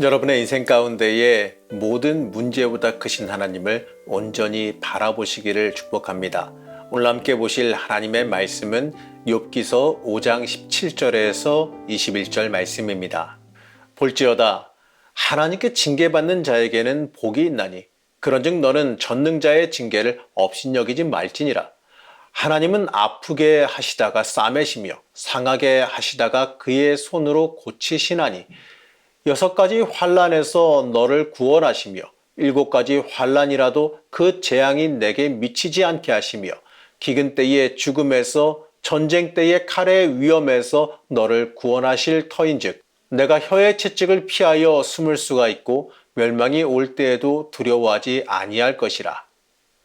여러분의 인생 가운데에 모든 문제보다 크신 하나님을 온전히 바라보시기를 축복합니다. 오늘 함께 보실 하나님의 말씀은 욥기서 5장 17절에서 21절 말씀입니다. 볼지어다 하나님께 징계받는 자에게는 복이 있나니 그런즉 너는 전능자의 징계를 업신여기지 말지니라. 하나님은 아프게 하시다가 싸매시며 상하게 하시다가 그의 손으로 고치시나니 6가지 환난에서 너를 구원하시며 7가지 환난이라도 그 재앙이 내게 미치지 않게 하시며 기근 때의 죽음에서 전쟁 때의 칼의 위험에서 너를 구원하실 터인즉 내가 혀의 채찍을 피하여 숨을 수가 있고 멸망이 올 때에도 두려워하지 아니할 것이라.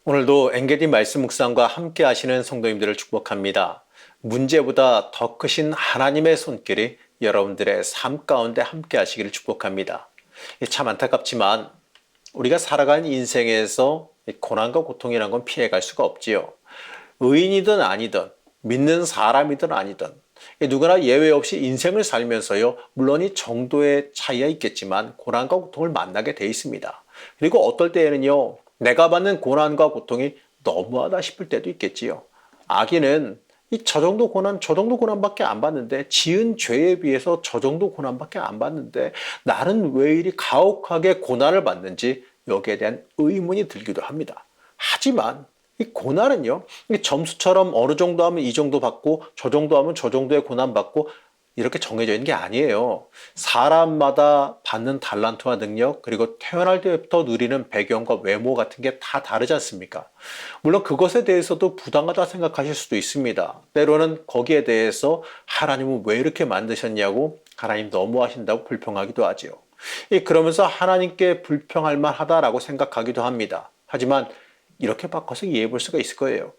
오늘도 엔게디 말씀 묵상과 함께 하시는 성도님들을 축복합니다. 문제보다 더 크신 하나님의 손길이 여러분들의 삶 가운데 함께 하시기를 축복합니다. 참 안타깝지만 우리가 살아가는 인생에서 고난과 고통이라는 건 피해갈 수가 없지요. 의인이든 아니든 믿는 사람이든 아니든 누구나 예외 없이 인생을 살면서요, 물론 이 정도의 차이가 있겠지만 고난과 고통을 만나게 돼 있습니다. 그리고 어떨 때에는요, 내가 받는 고난과 고통이 너무하다 싶을 때도 있겠지요. 악인은 저 정도 고난, 저 정도 고난밖에 안 받는데, 지은 죄에 비해서 저 정도 고난밖에 안 받는데, 나는 왜 이리 가혹하게 고난을 받는지 여기에 대한 의문이 들기도 합니다. 하지만 이 고난은요, 점수처럼 어느 정도 하면 이 정도 받고, 저 정도 하면 저 정도의 고난 받고, 이렇게 정해져 있는 게 아니에요. 사람마다 받는 달란트와 능력, 그리고 태어날 때부터 누리는 배경과 외모 같은 게 다 다르지 않습니까? 물론 그것에 대해서도 부당하다 생각하실 수도 있습니다. 때로는 거기에 대해서 하나님은 왜 이렇게 만드셨냐고 하나님 너무하신다고 불평하기도 하지요. 그러면서 하나님께 불평할 만하다라고 생각하기도 합니다. 하지만 이렇게 바꿔서 이해해 볼 수가 있을 거예요.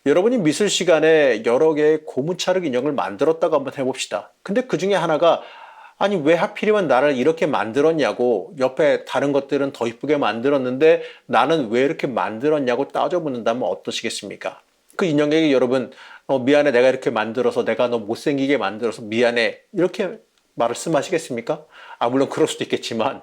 여러분이 미술 시간에 여러 개의 고무차륵 인형을 만들었다고 한번 해봅시다. 근데 그 중에 하나가 아니 왜 하필이면 나를 이렇게 만들었냐고, 옆에 다른 것들은 더 이쁘게 만들었는데 나는 왜 이렇게 만들었냐고 따져묻는다면 어떠시겠습니까? 그 인형에게 여러분 미안해, 내가 이렇게 만들어서, 내가 너 못생기게 만들어서 미안해, 이렇게 말씀하시겠습니까? 물론 그럴 수도 있겠지만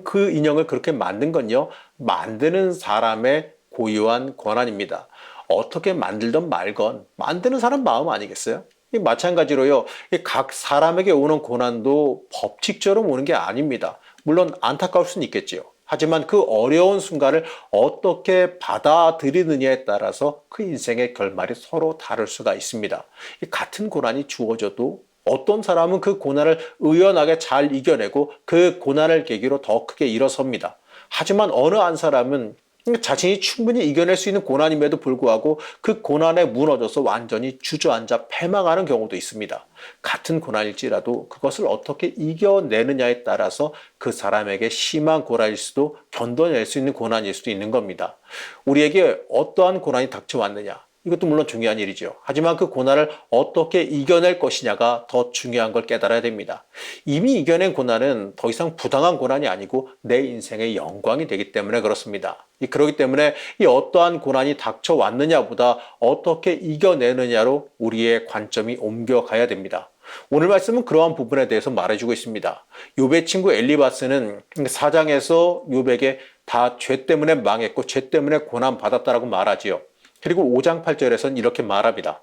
그 인형을 그렇게 만든 건요, 만드는 사람의 고유한 권한입니다. 어떻게 만들던 말건 만드는 사람 마음 아니겠어요? 마찬가지로요, 각 사람에게 오는 고난도 법칙처럼 오는 게 아닙니다. 물론 안타까울 수는 있겠지요. 하지만 그 어려운 순간을 어떻게 받아들이느냐에 따라서 그 인생의 결말이 서로 다를 수가 있습니다. 같은 고난이 주어져도 어떤 사람은 그 고난을 의연하게 잘 이겨내고 그 고난을 계기로 더 크게 일어섭니다. 하지만 어느 한 사람은 자신이 충분히 이겨낼 수 있는 고난임에도 불구하고 그 고난에 무너져서 완전히 주저앉아 패망하는 경우도 있습니다. 같은 고난일지라도 그것을 어떻게 이겨내느냐에 따라서 그 사람에게 심한 고난일 수도 견뎌낼 수 있는 고난일 수도 있는 겁니다. 우리에게 어떠한 고난이 닥쳐왔느냐, 이것도 물론 중요한 일이죠. 하지만 그 고난을 어떻게 이겨낼 것이냐가 더 중요한 걸 깨달아야 됩니다. 이미 이겨낸 고난은 더 이상 부당한 고난이 아니고 내 인생의 영광이 되기 때문에 그렇습니다. 그렇기 때문에 이 어떠한 고난이 닥쳐왔느냐보다 어떻게 이겨내느냐로 우리의 관점이 옮겨가야 됩니다. 오늘 말씀은 그러한 부분에 대해서 말해주고 있습니다. 욥의 친구 엘리바스는 4장에서 욥에게 다 죄 때문에 망했고 죄 때문에 고난받았다라고 말하지요. 그리고 5장 8절에서는 이렇게 말합니다.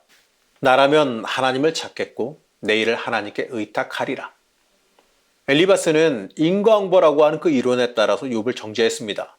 나라면 하나님을 찾겠고 내 일을 하나님께 의탁하리라. 엘리바스는 인과응보라고 하는 그 이론에 따라서 욥을 정죄했습니다.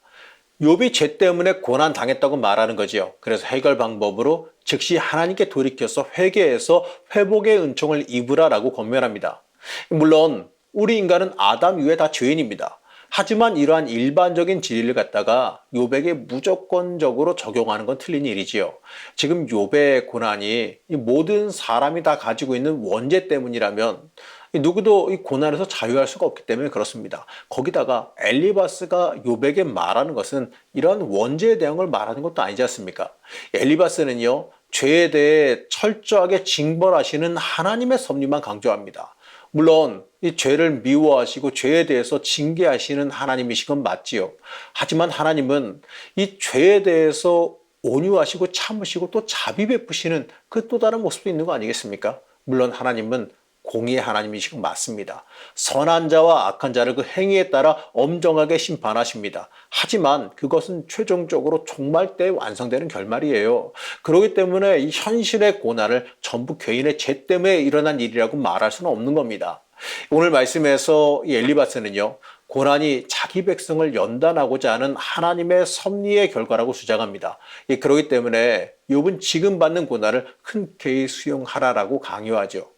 욥이 죄 때문에 고난 당했다고 말하는 거지요. 그래서 해결 방법으로 즉시 하나님께 돌이켜서 회개해서 회복의 은총을 입으라라고 권면합니다. 물론 우리 인간은 아담 이후에 다 죄인입니다. 하지만 이러한 일반적인 진리를 갖다가 욥에게 무조건적으로 적용하는 건 틀린 일이지요. 지금 욥의 고난이 모든 사람이 다 가지고 있는 원죄 때문이라면 누구도 이 고난에서 자유할 수가 없기 때문에 그렇습니다. 거기다가 엘리바스가 욥에게 말하는 것은 이런 원죄에 대한 걸 말하는 것도 아니지 않습니까? 엘리바스는요, 죄에 대해 철저하게 징벌하시는 하나님의 섭리만 강조합니다. 물론 이 죄를 미워하시고 죄에 대해서 징계하시는 하나님이신 건 맞지요. 하지만 하나님은 이 죄에 대해서 온유하시고 참으시고 또 자비 베푸시는 그 또 다른 모습도 있는 거 아니겠습니까? 물론 하나님은 공의의 하나님이시고 맞습니다. 선한 자와 악한 자를 그 행위에 따라 엄정하게 심판하십니다. 하지만 그것은 최종적으로 종말 때 완성되는 결말이에요. 그렇기 때문에 이 현실의 고난을 전부 개인의 죄 때문에 일어난 일이라고 말할 수는 없는 겁니다. 오늘 말씀에서 이 엘리바스는요, 고난이 자기 백성을 연단하고자 하는 하나님의 섭리의 결과라고 주장합니다. 그렇기 때문에 욥은 지금 받는 고난을 흔쾌히 수용하라라고 강요하죠.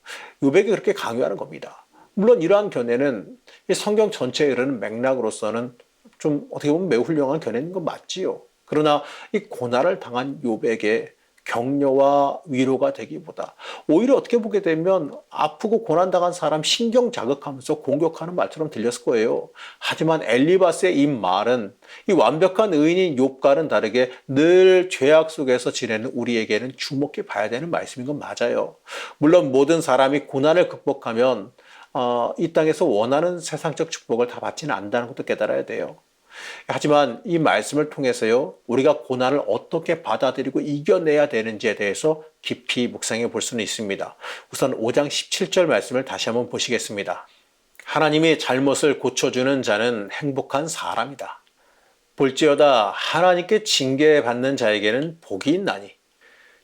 욥에게 그렇게 강요하는 겁니다. 물론 이러한 견해는 성경 전체에 이르는 맥락으로서는 좀 어떻게 보면 매우 훌륭한 견해인 건 맞지요. 그러나 이 고난을 당한 욥에게 격려와 위로가 되기보다 오히려 어떻게 보게 되면 아프고 고난당한 사람 신경 자극하면서 공격하는 말처럼 들렸을 거예요. 하지만 엘리바스의 이 말은 이 완벽한 의인인 욥과는 다르게 늘 죄악 속에서 지내는 우리에게는 주목해 봐야 되는 말씀인 건 맞아요. 물론 모든 사람이 고난을 극복하면 이 땅에서 원하는 세상적 축복을 다 받지는 않는다는 것도 깨달아야 돼요. 하지만 이 말씀을 통해서요, 우리가 고난을 어떻게 받아들이고 이겨내야 되는지에 대해서 깊이 묵상해 볼 수는 있습니다. 우선 5장 17절 말씀을 다시 한번 보시겠습니다. 하나님이 잘못을 고쳐주는 자는 행복한 사람이다. 볼지어다 하나님께 징계받는 자에게는 복이 있나니.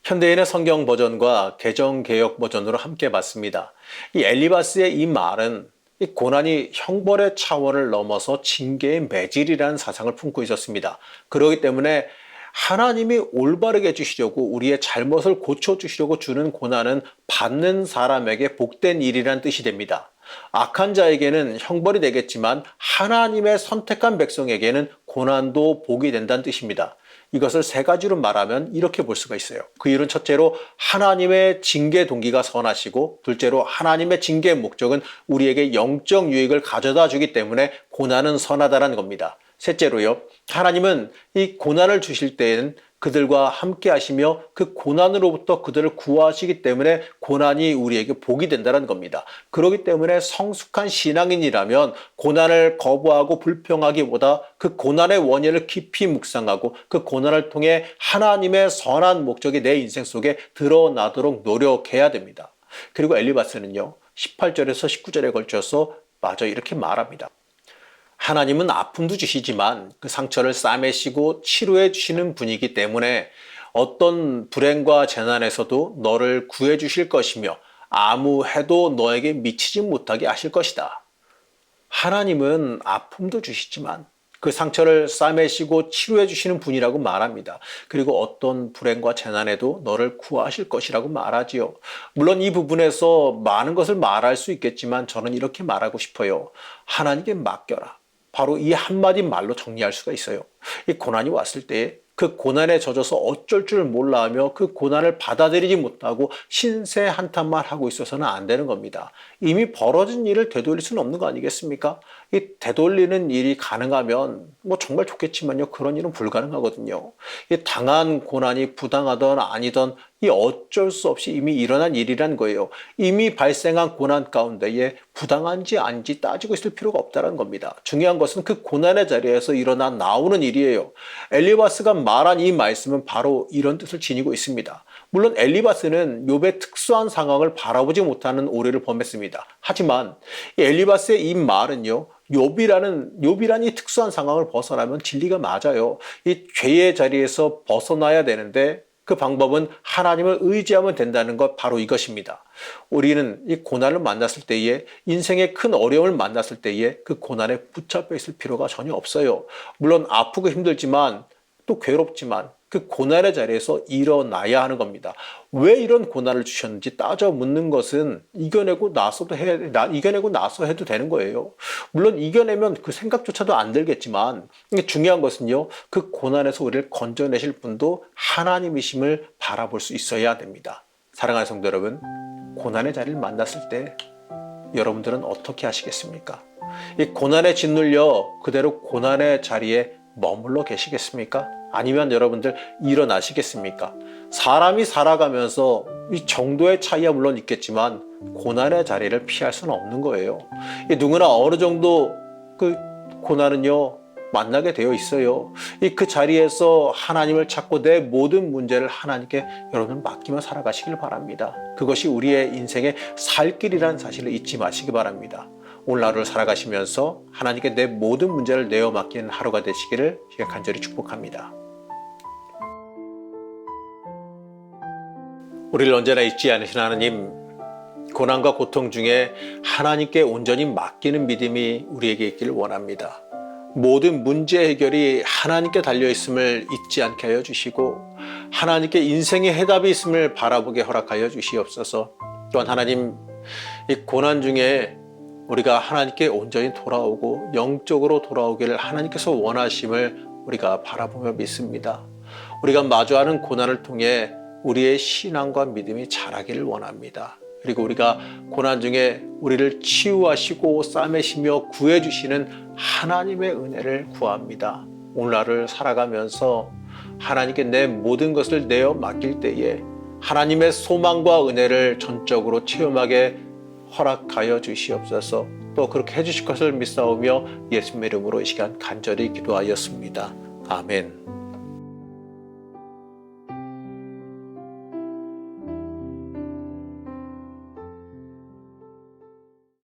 현대인의 성경 버전과 개정개역 버전으로 함께 봤습니다. 이 엘리바스의 이 말은 이 고난이 형벌의 차원을 넘어서 징계의 매질이라는 사상을 품고 있었습니다. 그렇기 때문에 하나님이 올바르게 해주시려고 우리의 잘못을 고쳐주시려고 주는 고난은 받는 사람에게 복된 일이라는 뜻이 됩니다. 악한 자에게는 형벌이 되겠지만 하나님의 선택한 백성에게는 고난도 복이 된다는 뜻입니다. 이것을 세 가지로 말하면 이렇게 볼 수가 있어요. 그 이유는 첫째로 하나님의 징계 동기가 선하시고, 둘째로 하나님의 징계의 목적은 우리에게 영적 유익을 가져다 주기 때문에 고난은 선하다는 겁니다. 셋째로요, 하나님은 이 고난을 주실 때에는 그들과 함께 하시며 그 고난으로부터 그들을 구하시기 때문에 고난이 우리에게 복이 된다는 겁니다. 그렇기 때문에 성숙한 신앙인이라면 고난을 거부하고 불평하기보다 그 고난의 원인을 깊이 묵상하고 그 고난을 통해 하나님의 선한 목적이 내 인생 속에 드러나도록 노력해야 됩니다. 그리고 엘리바스는요, 18절에서 19절에 걸쳐서 마저 이렇게 말합니다. 하나님은 아픔도 주시지만 그 상처를 싸매시고 치료해 주시는 분이기 때문에 어떤 불행과 재난에서도 너를 구해 주실 것이며 아무 해도 너에게 미치지 못하게 하실 것이다. 하나님은 아픔도 주시지만 그 상처를 싸매시고 치료해 주시는 분이라고 말합니다. 그리고 어떤 불행과 재난에도 너를 구하실 것이라고 말하지요. 물론 이 부분에서 많은 것을 말할 수 있겠지만 저는 이렇게 말하고 싶어요. 하나님께 맡겨라. 바로 이 한마디 말로 정리할 수가 있어요. 이 고난이 왔을 때 그 고난에 젖어서 어쩔 줄 몰라 하며 그 고난을 받아들이지 못하고 신세 한탄만 하고 있어서는 안 되는 겁니다. 이미 벌어진 일을 되돌릴 수는 없는 거 아니겠습니까? 이 되돌리는 일이 가능하면 뭐 정말 좋겠지만요, 그런 일은 불가능하거든요. 이 당한 고난이 부당하던 아니던 이 어쩔 수 없이 이미 일어난 일이란 거예요. 이미 발생한 고난 가운데에 부당한지 아닌지 따지고 있을 필요가 없다는 겁니다. 중요한 것은 그 고난의 자리에서 일어나 나오는 일이에요. 엘리바스가 말한 이 말씀은 바로 이런 뜻을 지니고 있습니다. 물론 엘리바스는 욥의 특수한 상황을 바라보지 못하는 오류를 범했습니다. 하지만 이 엘리바스의 이 말은요, 욥이라는 이 특수한 상황을 벗어나면 진리가 맞아요. 이 죄의 자리에서 벗어나야 되는데 그 방법은 하나님을 의지하면 된다는 것, 바로 이것입니다. 우리는 이 고난을 만났을 때에, 인생의 큰 어려움을 만났을 때에 그 고난에 붙잡혀 있을 필요가 전혀 없어요. 물론 아프고 힘들지만 또 괴롭지만 그 고난의 자리에서 일어나야 하는 겁니다. 왜 이런 고난을 주셨는지 따져 묻는 것은 이겨내고 나서 해도 되는 거예요. 물론 이겨내면 그 생각조차도 안 들겠지만 중요한 것은요, 그 고난에서 우리를 건져내실 분도 하나님이심을 바라볼 수 있어야 됩니다. 사랑하는 성도 여러분, 고난의 자리를 만났을 때 여러분들은 어떻게 하시겠습니까? 이 고난에 짓눌려 그대로 고난의 자리에 머물러 계시겠습니까? 아니면 여러분들 일어나시겠습니까? 사람이 살아가면서 이 정도의 차이야 물론 있겠지만 고난의 자리를 피할 수는 없는 거예요. 누구나 어느 정도 그 고난은요, 만나게 되어 있어요. 그 자리에서 하나님을 찾고 내 모든 문제를 하나님께 여러분 맡기며 살아가시길 바랍니다. 그것이 우리의 인생의 살 길이라는 사실을 잊지 마시기 바랍니다. 오늘 하루를 살아가시면서 하나님께 내 모든 문제를 내어 맡기는 하루가 되시기를 제가 간절히 축복합니다. 우리를 언제나 잊지 않으신 하나님, 고난과 고통 중에 하나님께 온전히 맡기는 믿음이 우리에게 있기를 원합니다. 모든 문제 해결이 하나님께 달려있음을 잊지 않게 하여 주시고 하나님께 인생의 해답이 있음을 바라보게 허락하여 주시옵소서. 또한 하나님, 이 고난 중에 우리가 하나님께 온전히 돌아오고 영적으로 돌아오기를 하나님께서 원하심을 우리가 바라보며 믿습니다. 우리가 마주하는 고난을 통해 우리의 신앙과 믿음이 자라기를 원합니다. 그리고 우리가 고난 중에 우리를 치유하시고 싸매시며 구해주시는 하나님의 은혜를 구합니다. 오늘날을 살아가면서 하나님께 내 모든 것을 내어 맡길 때에 하나님의 소망과 은혜를 전적으로 체험하게 허락하여 주시옵소서. 또 그렇게 해주실 것을 믿사오며 예수님의 이름으로 이 시간 간절히 기도하였습니다. 아멘.